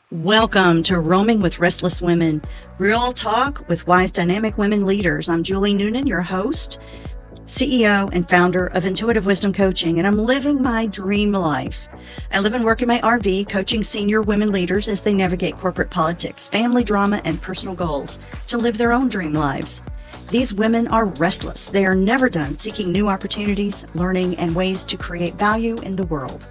Welcome to Roaming with Restless Women, real talk with wise, dynamic women leaders. I'm Julie Noonan, your host, CEO, and founder of Intuitive Wisdom Coaching, and I'm living my dream life. I live and work in my RV, coaching senior women leaders as they navigate corporate politics, family drama, and personal goals to live their own dream lives. These women are restless. They are never done seeking new opportunities, learning, and ways to create value in the world.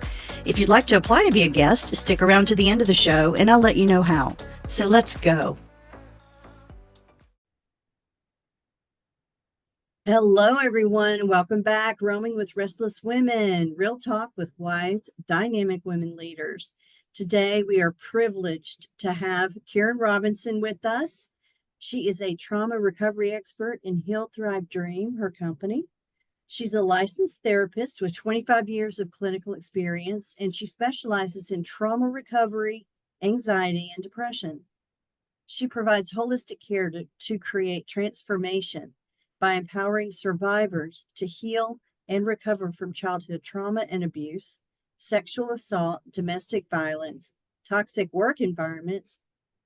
If you'd like to apply to be a guest, stick around to the end of the show and I'll let you know how. So let's go. Hello, everyone. Welcome back. Roaming with Restless Women, real talk with wise, dynamic women leaders. Today, we are privileged to have Karen Robinson with us. She is a trauma recovery expert in Heal, Thrive, Dream, her company. She's a licensed therapist with 25 years of clinical experience, and she specializes in trauma recovery, anxiety, and depression. She provides holistic care to create transformation by empowering survivors to heal and recover from childhood trauma and abuse, sexual assault, domestic violence, toxic work environments,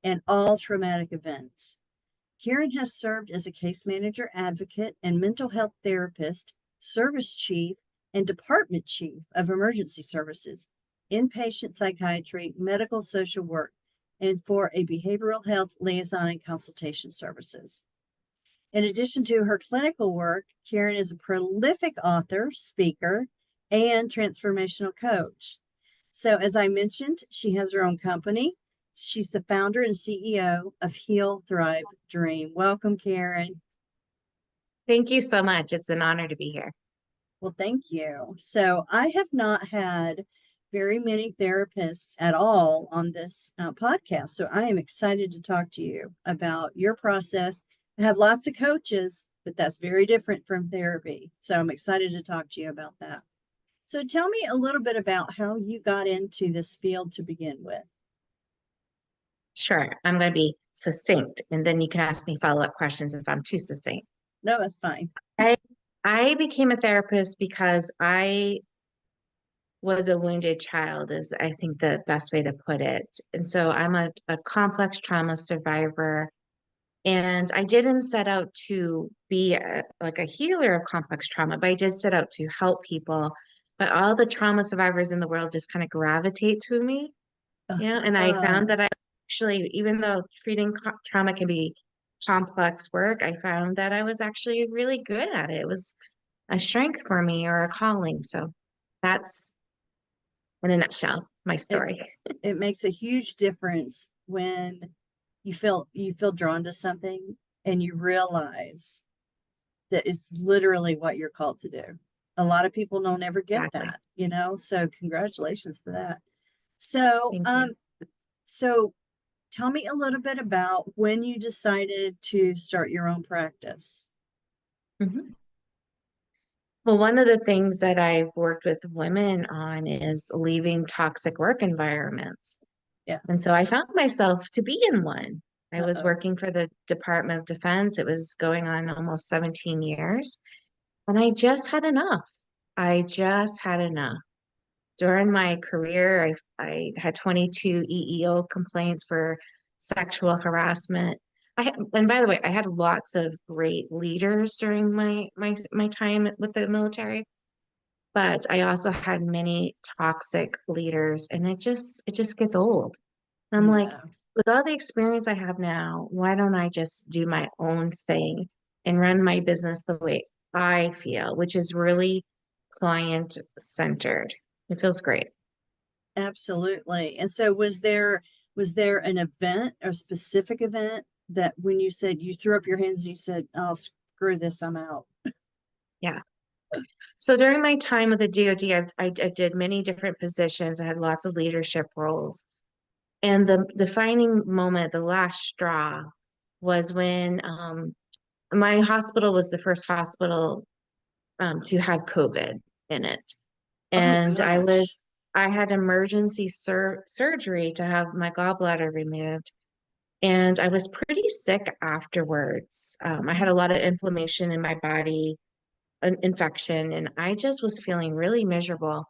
and all traumatic events. Karen has served as a case manager, advocate, and mental health therapist, service chief, and department chief of emergency services, inpatient psychiatry, medical social work, and for a behavioral health liaison and consultation services. In addition to her clinical work, Karen is a prolific author, speaker, and transformational coach. So, as I mentioned, she has her own company. She's the founder and CEO of Heal, Thrive, Dream. Welcome, Karen. Thank you so much. It's an honor to be here. Well, thank you. So I have not had very many therapists at all on this podcast. So I am excited to talk to you about your process. I have lots of coaches, but that's very different from therapy. So I'm excited to talk to you about that. So tell me a little bit about how you got into this field to begin with. Sure. I'm going to be succinct, and then you can ask me follow-up questions if I'm too succinct. No, that's fine. I I became a therapist because I was a wounded child, is I think the best way to put it. And so I'm a complex trauma survivor. And I didn't set out to be like a healer of complex trauma, but I did set out to help people. But all the trauma survivors in the world just kind of gravitate to me. And I Uh, found that I actually, even though treating trauma can be complex work, I found that I was actually really good at it. It was a strength for me or a calling. So that's in a nutshell my it story. it makes a huge difference when you feel drawn to something and you realize that is literally what you're called to do. A lot of people don't ever get Exactly. that, you know. So congratulations for that. So, Thank you. so tell me a little bit about when you decided to start your own practice. Mhm. Well, one of the things that I've worked with women on is leaving toxic work environments. Yeah. And so I found myself to be in one. I was Uh-oh. working for the Department of Defense. It was going on almost 17 years. And I just had enough. I just had enough. During my career, I had 22 EEO complaints for sexual harassment. And by the way, I had lots of great leaders during my time with the military, but I also had many toxic leaders, and it just gets old. And I'm like, Yeah. with all the experience I have now, why don't I just do my own thing and run my business the way I feel, which is really client centered. It feels great. Absolutely. And so was there an event, a specific event that when you said you threw up your hands and you said, "Oh, screw this, I'm out." Yeah. So during my time with the DoD, I did many different positions. I had lots of leadership roles. And the defining moment, the last straw, was when my hospital was the first hospital to have COVID in it. Oh And gosh. I had emergency surgery to have my gallbladder removed. And I was pretty sick afterwards. I had a lot of inflammation in my body, an infection, and I just was feeling really miserable.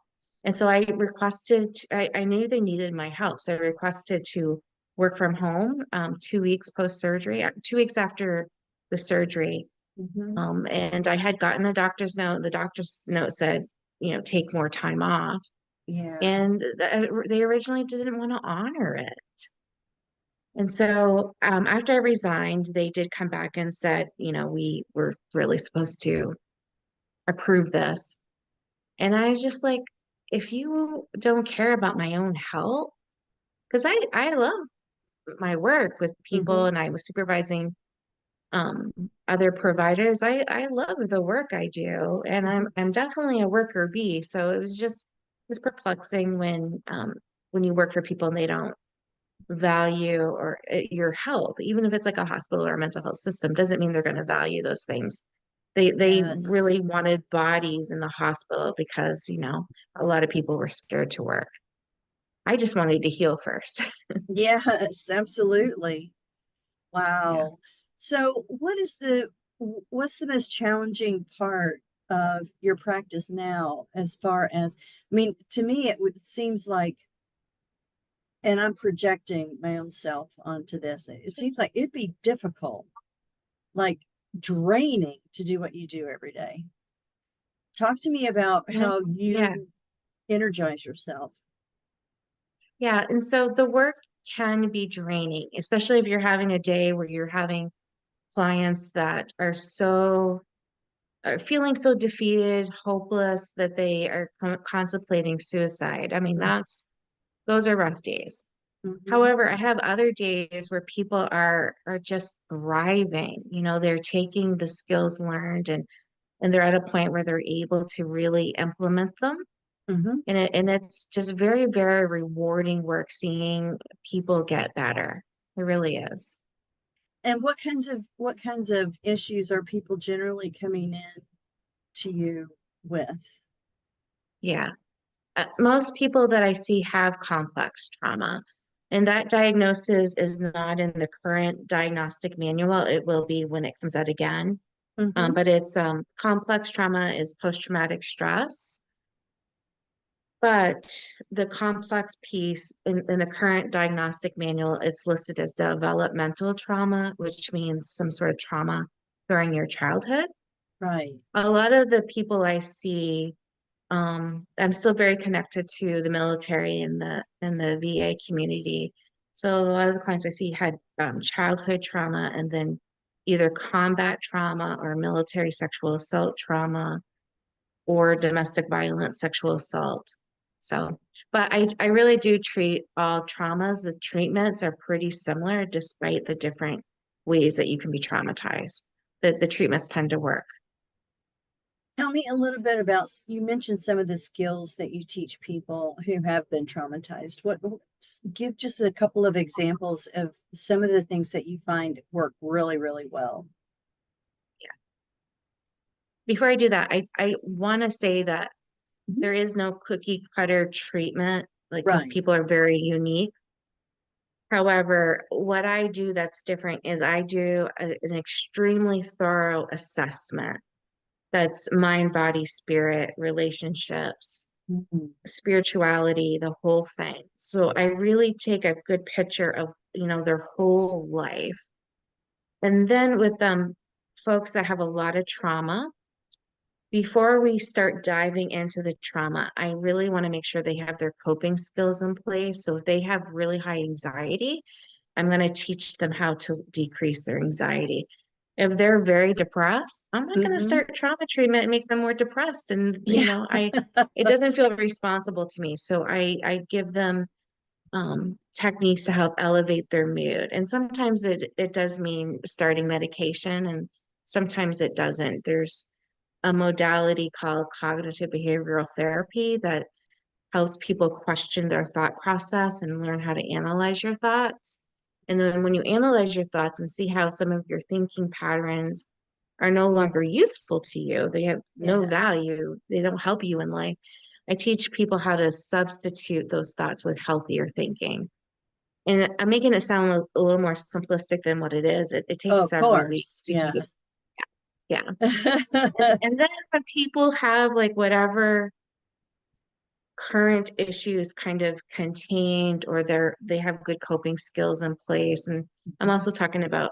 And so I knew they needed my help. So I requested to work from home 2 weeks post-surgery, 2 weeks after the surgery. Mhm. And I had gotten a doctor's note. The doctor's note said, take more time off. Yeah. And they originally didn't want to honor it. And so after I resigned, they did come back and said, we were really supposed to approve this. And I was just like, if you don't care about my own health, because I love my work with people Mhm. and I was supervising other providers. I love the work I do, and Mhm. I'm definitely a worker bee. So it's perplexing when you work for people and they don't value or your health, even if it's like a hospital or a mental health system, doesn't mean they're going to value those things. They Yes. really wanted bodies in the hospital because, a lot of people were scared to work. I just wanted to heal first. Yes, absolutely. Yeah. Wow. So what's the most challenging part of your practice now as far as, I mean, to me it seems like, and I'm projecting my own self onto this. It seems like it'd be difficult, like draining to do what you do every day. Talk to me about No, how yeah. you energize yourself. Yeah. And so the work can be draining, especially if you're having a day where you're having clients that are feeling so defeated, hopeless that they are contemplating suicide. I mean, those are rough days. Mhm. However, I have other days where people are just thriving. They're taking the skills learned and they're at a point where they're able to really implement them. Mhm. And it's just very, very rewarding work seeing people get better. It really is. And what kinds of issues are people generally coming in to you with? Yeah. Most people that I see have complex trauma, and that diagnosis is not in the current diagnostic manual. It will be when it comes out again. Hmm. But it's complex trauma is post-traumatic stress. But the complex piece in the current diagnostic manual, it's listed as developmental trauma, which means some sort of trauma during your childhood. Right. A lot of the people I see, I'm still very connected to the military and the VA community. So a lot of the clients I see had childhood trauma and then either combat trauma or military sexual assault trauma or domestic violence, sexual assault. So, but I really do treat all traumas. The treatments are pretty similar despite the different ways that you can be traumatized. The treatments tend to work. Tell me a little bit about, you mentioned some of the skills that you teach people who have been traumatized. Give just a couple of examples of some of the things that you find work really, really well. Before I do that, I want to say that Mhm. there is no cookie cutter treatment, like, because Right. people are very unique. However, what I do that's different is I do an extremely thorough assessment that's mind, body, spirit, relationships, Mhm. spirituality, the whole thing. So I really take a good picture of, their whole life. And then with folks that have a lot of trauma, before we start diving into the trauma, I really want to make sure they have their coping skills in place. So if they have really high anxiety, I'm going to teach them how to decrease their anxiety. If they're very depressed, I'm not going to Mhm. start trauma treatment and make them more depressed. And, Yeah. it doesn't feel responsible to me. So I give them techniques to help elevate their mood. And sometimes it does mean starting medication, and sometimes it doesn't. There's a modality called cognitive behavioral therapy that helps people question their thought process and learn how to analyze your thoughts. And then when you analyze your thoughts and see how some of your thinking patterns are no longer useful to you, they have no Yeah. value, they don't help you in life. I teach people how to substitute those thoughts with healthier thinking. And I'm making it sound a little more simplistic than what it is. It Oh, takes of several course. weeks to do Yeah. the, yeah. And then when people have like whatever current issues kind of contained, or they have good coping skills in place. And I'm also talking about,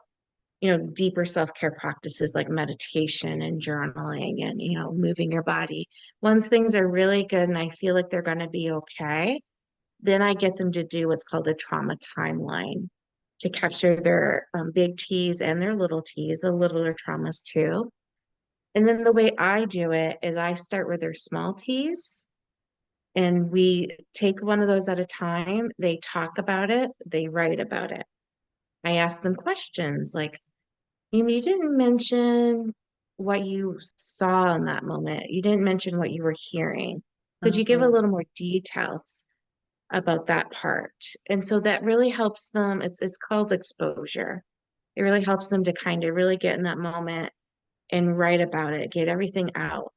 deeper self-care practices like meditation and journaling and, moving your body. Once things are really good and I feel like they're going to be okay, then I get them to do what's called a trauma timeline to capture their big T's and their little T's, the littler traumas too. And then the way I do it is I start with their small T's and we take one of those at a time. They talk about it, they write about it. I ask them questions like, you didn't mention what you saw in that moment. You didn't mention what you were hearing. Could you give a Uh-huh. little more details about that part? And so that really helps them. It's called exposure. It really helps them to kind of really get in that moment and write about it, get everything out.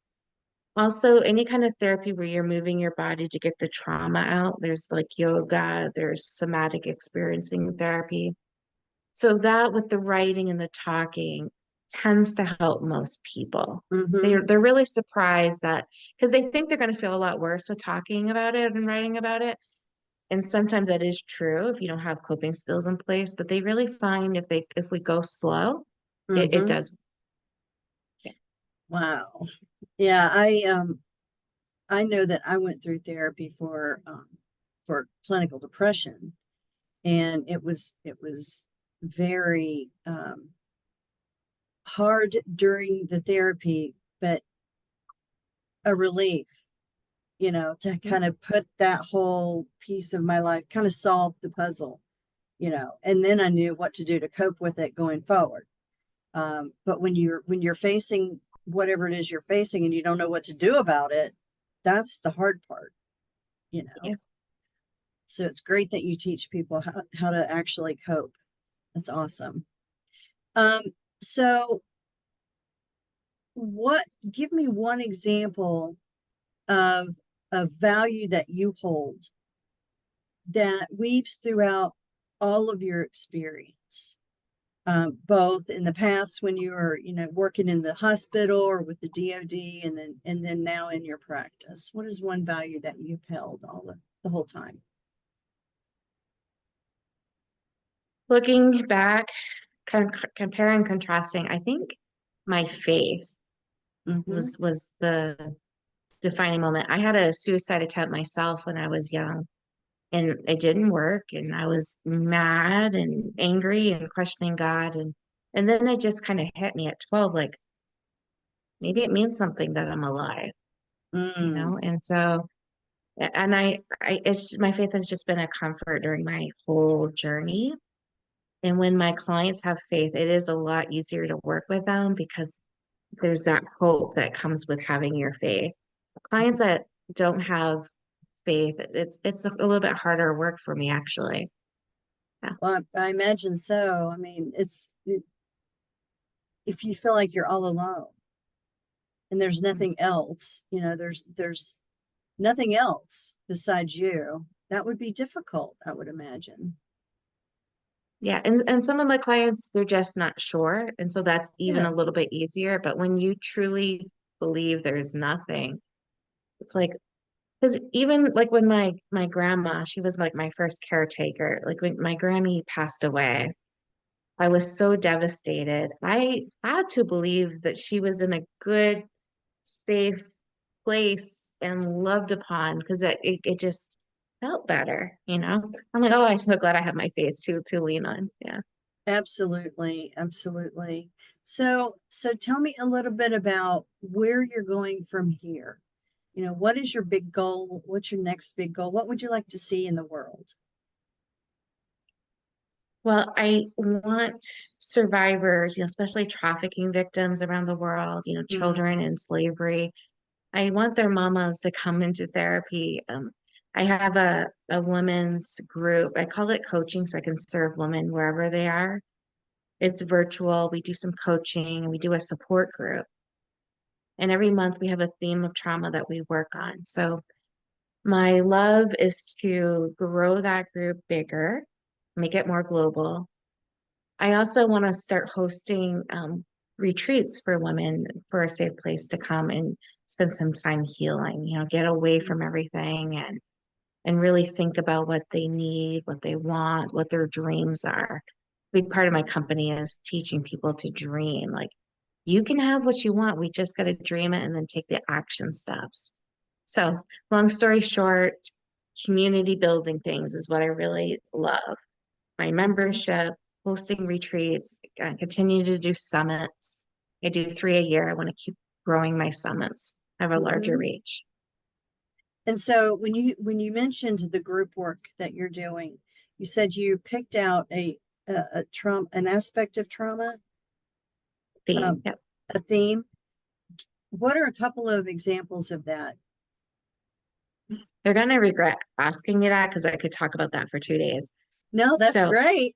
Also, any kind of therapy where you're moving your body to get the trauma out, there's like yoga, there's somatic experiencing therapy. So that with the writing and the talking tends to help most people. Mm-hmm. They're really surprised that because they think they're going to feel a lot worse with talking about it and writing about it. And sometimes that is true if you don't have coping skills in place, but they really find if we go slow, it Mm-hmm. does. Yeah. Wow. Yeah, I know that I went through therapy for clinical depression, and it was very hard during the therapy, but a relief, to kind of put that whole piece of my life, kind of solve the puzzle, and then I knew what to do to cope with it going forward. But when you're facing whatever it is you're facing and you don't know what to do about it, that's the hard part, you Yeah. know. So it's great that you teach people how to actually cope. That's awesome. Um, so what give me one example of a value that you hold that weaves throughout all of your experience, both in the past when you were, working in the hospital or with the DoD, and then now in your practice. What is one value that you've held the whole time? Looking back, comparing, contrasting, I think my faith Mm-hmm. was the defining moment. I had a suicide attempt myself when I was young, and it didn't work, and I was mad and angry and questioning God, and then it just kind of hit me at 12, like maybe it means something that I'm alive. Mm, And so and it's my faith has just been a comfort during my whole journey. And when my clients have faith, it is a lot easier to work with them because there's that hope that comes with having your faith. Clients that don't have faith, it's a little bit harder work for me actually. Yeah. well, I imagine so. I mean, if you feel like you're all alone and there's nothing else, there's nothing else besides you, that would be difficult, I would imagine. Yeah, and some of my clients, they're just not sure. And so that's even Yeah. a little bit easier. But when you truly believe there's nothing, it's like, because even like when my grandma, she was like my first caretaker. Like when my Grammy passed away, I was so devastated. I had to believe that she was in a good, safe place and loved upon because it just felt better. I'm like, oh, I'm so glad I have my faith to lean on. Yeah. Absolutely, absolutely. So tell me a little bit about where you're going from here. What is your big goal? What's your next big goal? What would you like to see in the world? Well, I want survivors, especially trafficking victims around the world, children Mm, in slavery. I want their mamas to come into therapy. I have a women's group. I call it coaching so I can serve women wherever they are. It's virtual. We do some coaching and we do a support group. And every month we have a theme of trauma that we work on. So my love is to grow that group bigger, make it more global. I also want to start hosting retreats for women for a safe place to come and spend some time healing, get away from everything and really think about what they need, what they want, what their dreams are. Big part of my company is teaching people to dream. Like, you can have what you want. We just got to dream it and then take the action steps. So, long story short, community building things is what I really love. My membership, hosting retreats, I continue to do summits. I do 3 a year. I want to keep growing my summits, have a larger Mhm. reach. And so when you mentioned the group work that you're doing, you said you picked out a trauma, an aspect of trauma, Theme. um, Yep. a theme. What are a couple of examples of that? They're gonna regret asking me that because I could talk about that for 2 days. No, that's So great.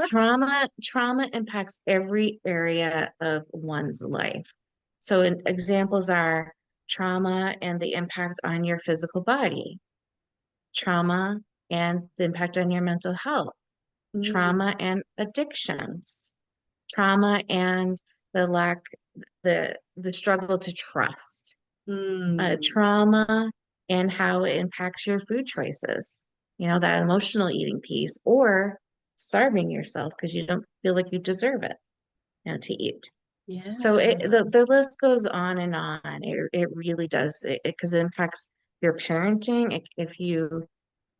trauma impacts every area of one's life. So examples are trauma and the impact on your physical body, trauma and the impact on your mental health, Mm, trauma and addictions, trauma and the lack, the struggle to trust, mm, trauma and how it impacts your food choices, that emotional eating piece, or starving yourself because you don't feel like you deserve it, to eat. So yeah. the list goes on and on. It really does, because it impacts your parenting. If you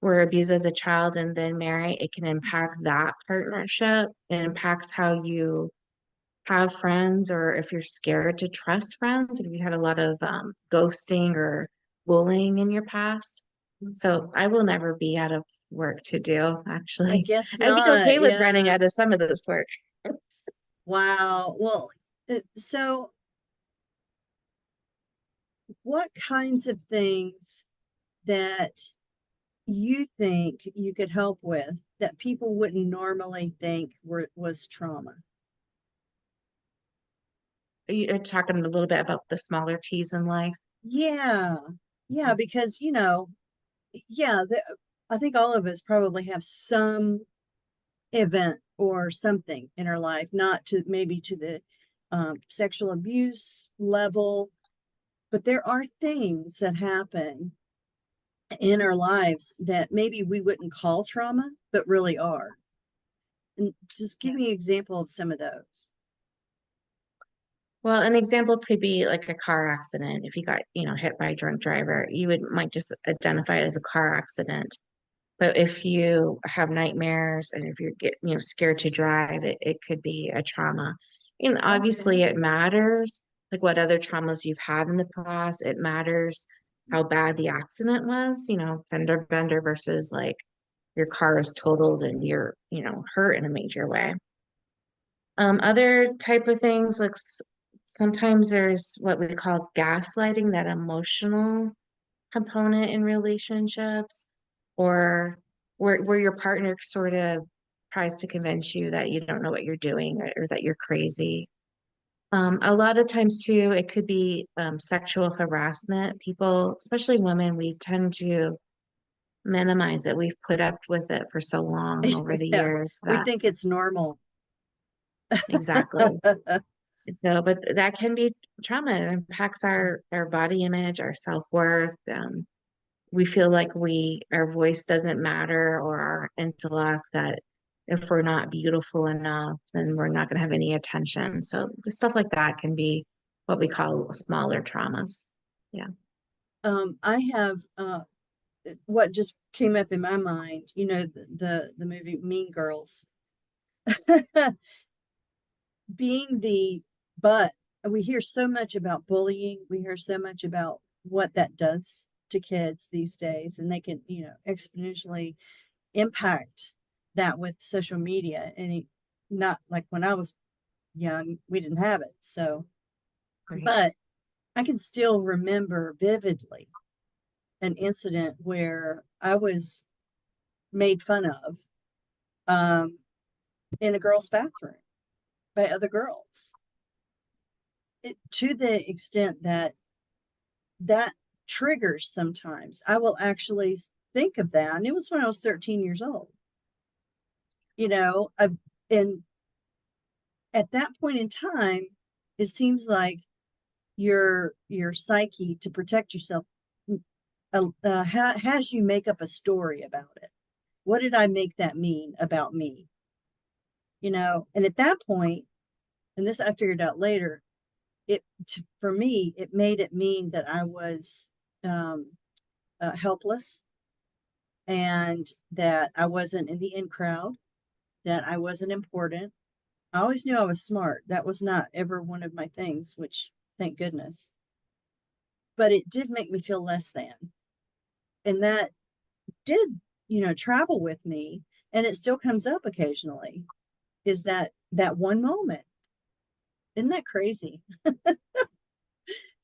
were abused as a child and then marry, it can impact that partnership. It impacts how you have friends, or if you're scared to trust friends, if you had a lot of ghosting or bullying in your past. So I will never be out of work to do, I actually. guess I'd be not. okay with running Yeah. out of some of this work. Wow. Well, so what kinds of things that you think you could help with that people wouldn't normally think was trauma? You're talking a little bit about the smaller T's in life. Yeah. Yeah, because yeah, I think all of us probably have some event or something in our life, not to maybe to the sexual abuse level, but there are things that happen in our lives that maybe we wouldn't call trauma, but really are. And just give Yeah. me an example of some of those. Well, an example could be like a car accident. If you got, hit by a drunk driver, you might just identify it as a car accident. But if you have nightmares and if you're scared to drive, it could be a trauma. And Okay. obviously it matters, like what other traumas you've had in the past. It matters how bad the accident was, fender bender versus like your car is totaled and you're, hurt in a major way. Other type of things like sometimes there's what we call gaslighting, that emotional component in relationships, or where your partner sort of tries to convince you that you don't know what you're doing, or that you're crazy. A lot of times too, it could be sexual harassment. People, especially women, we tend to minimize it. We've put up with it for so long over the Yeah, years we that think it's normal. exactly. So, but that can be trauma. It impacts our body image, our self-worth. We feel like our voice doesn't matter, or our intellect, that if we're not beautiful enough, then we're not going to have any attention. So the stuff like that can be what we call smaller traumas. Yeah. I have what just came up in my mind, the movie Mean Girls. Being the but we hear so much about bullying, we hear so much about what that does to kids these days, and they can, exponentially impact that with social media. And not like when I was young, we didn't have it. So, Great. but I can still remember vividly an incident where I was made fun of um, in a girl's bathroom by other girls, to the extent that that triggers sometimes. I will actually think of that. And it was when I was 13 years old, you know, and at that point in time, it seems like your psyche, to protect yourself, has you make up a story about it. What did I make that mean about me? And at that point, and this I figured out later, for me, it made it mean that I was um, helpless, and that I wasn't in the in crowd, that I wasn't important. I always knew I was smart. That was not ever one of my things, which thank goodness. But it did make me feel less than. And that did, travel with me. And it still comes up occasionally, is that one moment. Isn't that crazy?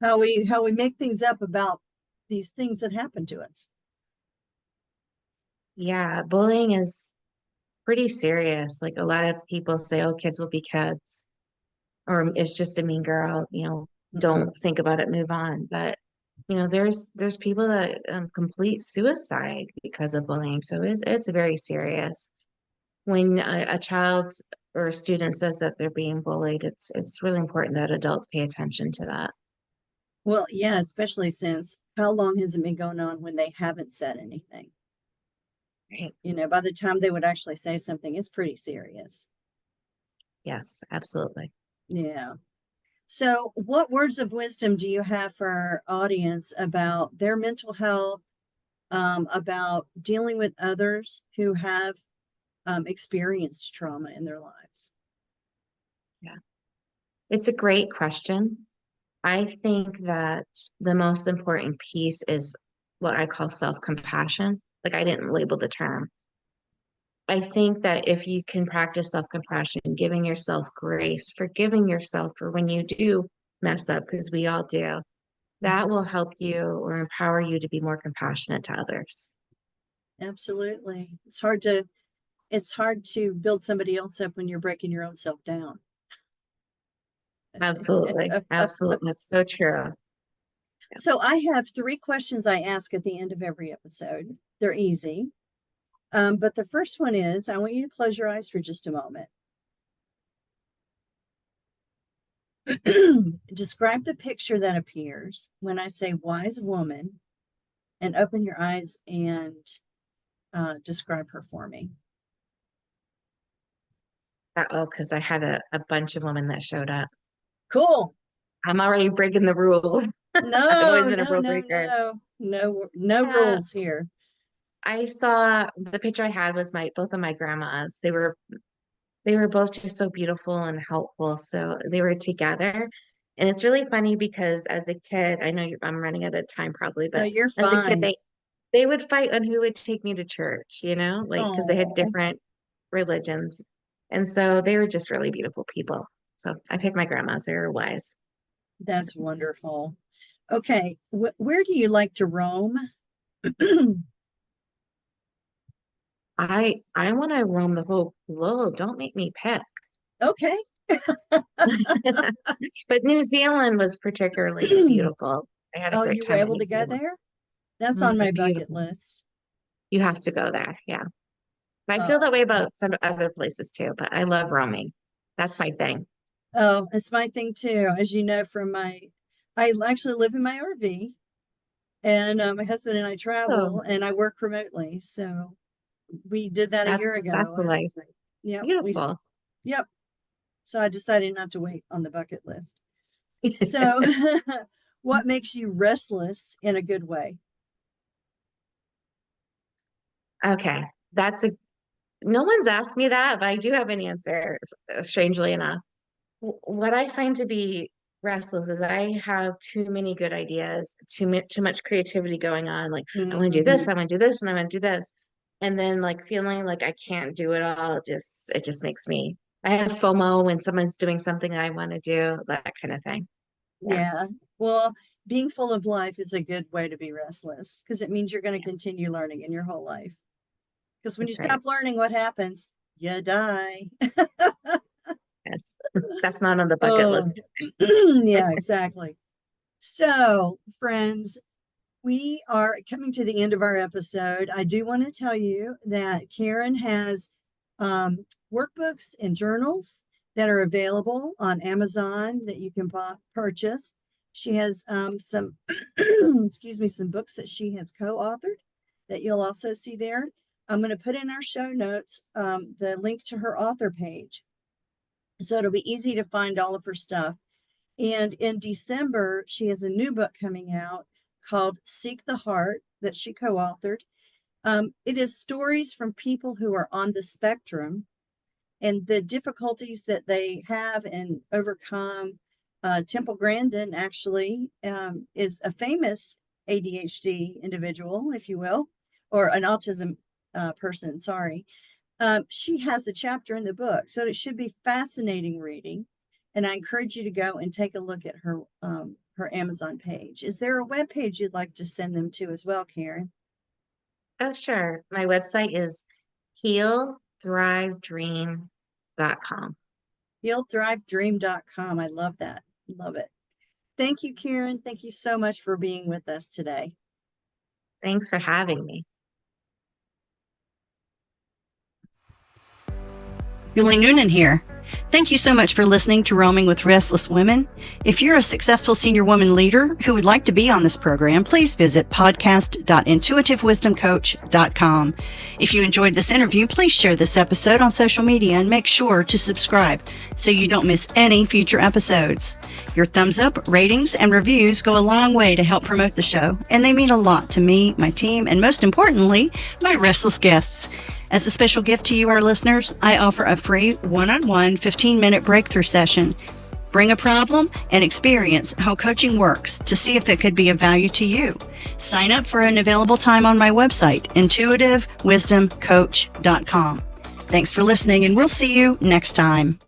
How we make things up about these things that happen to us. Yeah, bullying is pretty serious. Like a lot of people say, oh, kids will be kids, or it's just a mean girl, don't think about it, move on. But there's people that complete suicide because of bullying. So it's very serious. When a child or a student says that they're being bullied, it's really important that adults pay attention to that. Well, yeah, especially since how long has it been going on when they haven't said anything? Right. By the time they would actually say something, it's pretty serious. Yes, absolutely. Yeah. So, what words of wisdom do you have for our audience about their mental health, about dealing with others who have experienced trauma in their lives? Yeah. It's a great question. I think that the most important piece is what I call self-compassion. Like I didn't label the term. I think that if you can practice self-compassion, giving yourself grace, forgiving yourself for when you do mess up, because we all do, that will help you or empower you to be more compassionate to others. Absolutely. It's hard to build somebody else up when you're breaking your own self down. Absolutely. Absolutely. That's so true. So I have 3 questions I ask at the end of every episode. They're easy. But the first one is, I want you to close your eyes for just a moment. Describe the picture that appears when I say wise woman, and open your eyes and describe her for me. Oh, because I had a bunch of women that showed up. Cool. I'm already breaking the rule. I've always No, been a no, rule no, breaker. no, no Yeah, rules here. I saw the picture I had was both of my grandmas. They were both just so beautiful and helpful. So they were together. And it's really funny because as a kid, I know I'm running out of time probably, No, but you're as a kid, fine. they would fight on who would take me to church, like because they had Oh, different religions. And so they were just really beautiful people. So I picked my grandmas. They were wise. that's wonderful. Okay, where do you like to roam? I want to roam the whole globe. Don't make me pick. Okay. But New Zealand was particularly beautiful. I had a Oh, great you were time in able New to go Zealand. there? That's on my bucket Beautiful. list. You have to go there. Yeah. I feel that way Oh, about some other places too, but I love roaming. That's my thing. oh, it's my thing too. As you know, I actually live in my RV, and my husband and I Oh, travel, and I work remotely. So we did that a year that's ago, the and life. yep, Beautiful. yep. So I decided not to wait on the bucket list. So, what makes you restless in a good way? Okay. No one's asked me that, but I do have an answer, strangely enough. What I find to be restless is I have too many good ideas, too much creativity going on. Like, I want to do this, Mhm. I want to do this, and I want to do this. And then like feeling like I can't do it all, it just makes me, I have FOMO when someone's doing something that I want to do, that kind of thing. Yeah, Yeah. Well, being full of life is a good way to be restless, because it means you're going to yeah, continue learning in your whole life. Because when you that's right. stop learning, what happens? You die. Yes. That's not on the bucket Oh, list. yeah, exactly. So, friends, we are coming to the end of our episode. I do want to tell you that Karen has workbooks and journals that are available on Amazon that you can purchase. She has some, excuse me, some books that she has co-authored that you'll also see there. I'm going to put in our show notes the link to her author page, so it'll be easy to find all of her stuff. And in December, she has a new book coming out called Seek the Heart that she co-authored. It is stories from people who are on the spectrum and the difficulties that they have and overcome. Temple Grandin actually is a famous ADHD individual, if you will, or an autism person, sorry. She has a chapter in the book, so it should be fascinating reading. And I encourage you to go and take a look at her her Amazon page. Is there a web page you'd like to send them to as well, Karen? Oh, sure. My website is healthrivedream.com. HealthDriveDream.com. I love that. Love it. Thank you, Karen. Thank you so much for being with us today. Thanks for having me. Julie Noonan here. Thank you so much for listening to Roaming with Restless Women. If you're a successful senior woman leader who would like to be on this program, please visit podcast.intuitivewisdomcoach.com. If you enjoyed this interview, please share this episode on social media and make sure to subscribe so you don't miss any future episodes. Your thumbs up, ratings, and reviews go a long way to help promote the show, and they mean a lot to me, my team, and most importantly, my restless guests. As a special gift to you, our listeners, I offer a free one-on-one 15-minute breakthrough session. Bring a problem and experience how coaching works to see if it could be of value to you. Sign up for an available time on my website, intuitivewisdomcoach.com. Thanks for listening, and we'll see you next time.